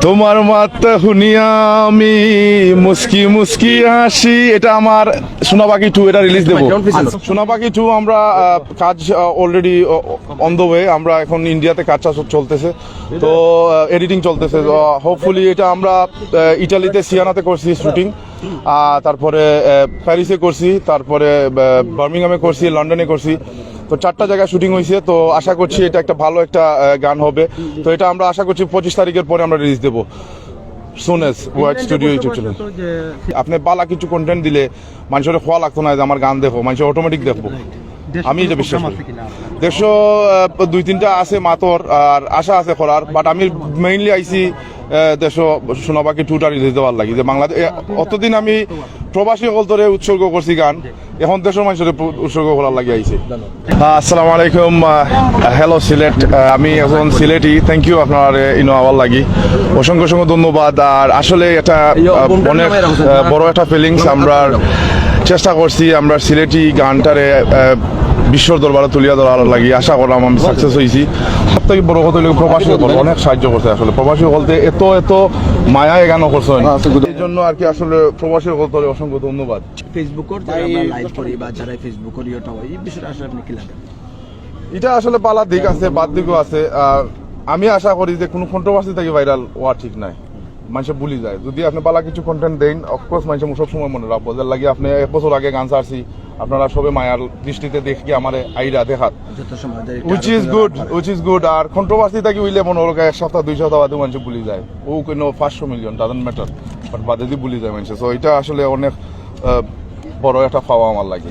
তোমার মাত্রা শুনিয়া আমি মুস্কি মুস্কি হাসি, এটা আমার সোনা পাখি 2 এটা রিলিজ দেবো। সোনা পাখি 2 আমরা কাজ অলরেডি অন দ্য ওয়ে, আমরা এখন ইন্ডিয়াতে কাজ চলতেছে, তো এডিটিং চলতেছে। হোপফুলি এটা আমরা ইটালিতে সিয়ানাতে করছি শুটিং, তারপরে প্যারিসে করছি, তারপরে বার্মিংহামে করছি, লন্ডনে করছি। তো 4টা জায়গায় শুটিং হয়েছে। তো আশা করছি এটা একটা ভালো একটা গান হবে। তো এটা আমরা আশা করছি 25 তারিখের পরে আমরা রিলিজ দেবো সোনেস ওয়াইড স্টুডিও ইউটিউব চ্যানেল। আপনি বালা কিছু কন্টেন্ট দিলে মানুষের খোয়া লাগতো না যে আমার গান দেখো, মানুষের অটোমেটিক দেখবো। আমি এটা বিশ্বাস করি। 102-3টা আছে মাতর, আর আশা আছে করার, বাট আমি মেইনলি আইছি 100 সোনা পাখি 2টা রিলিজ দেওয়ার লাগি। যে বাংলাদেশ অতদিন আমি প্রবাসী হলতরে উৎসর্গ করছি গান, এখন দেশের মানুষের উৎসর্গ করার লাগি আইছে। আসসালামু আলাইকুম, হ্যালো সিলেট, আমি এখন সিলেটি। থ্যাংক ইউ আপনার আওয়ার লাগি, অসংখ্য অসংখ্য ধন্যবাদ। আর আসলে এটা অনেক বড় একটা ফিলিংস। আমরা চেষ্টা করছি আমরা সিলেটি গানটারে বিশ্বর দরবারে তুলিয়া ধরার লাগি, আশা করলাম আমি সাকসেস হয়েছি। সব থেকে বড় কথা হলো প্রবাসী হল অনেক সাহায্য করছে। আসলে প্রবাসী বলতে এত মায়া গানও করছে, এই জন্য আর কি আসলে প্রবাসী বলতে অসংখ্য ধন্যবাদ। ফেসবুকের যারা আমরা লাইভ করি বা যারা ফেসবুকের ইয়েটা হয়, এই বিষয়টা আসলে আপনি কি লাগেন? এটা আসলে পালার দিক আছে, বাদ দিকও আছে। আমি আশা করি যে কোনো কন্ট্রোভার্সি থেকে ভাইরাল হওয়া ঠিক নাই, মানুষে ভুলি যায়। যদি আপনি পালা কিছু কন্টেন্ট দেন, অফকোর্স মানুষের সব সময় মনে রাখবো। যার লাগে আপনি 1 বছর আগে গান ছাড়ছি, আপনারা সবে মায়ার দৃষ্টিতে দেখি আমার আইরা দেখাত, উইচ ইজ গুড। আর কন্ট্রোভার্সি থাকি হইলে মনে হলো 1 সপ্তাহ 2 সপ্তাহ বাদে মানুষ ভুলি যায়। ও কোনো 500 মিলিয়ন ডাজন্ট ম্যাটার, বাট বাদে দিয়ে ভুলি যায় মানুষ। সো এটা আসলে অনেক বড় একটা পাওয়া আমার লাগে।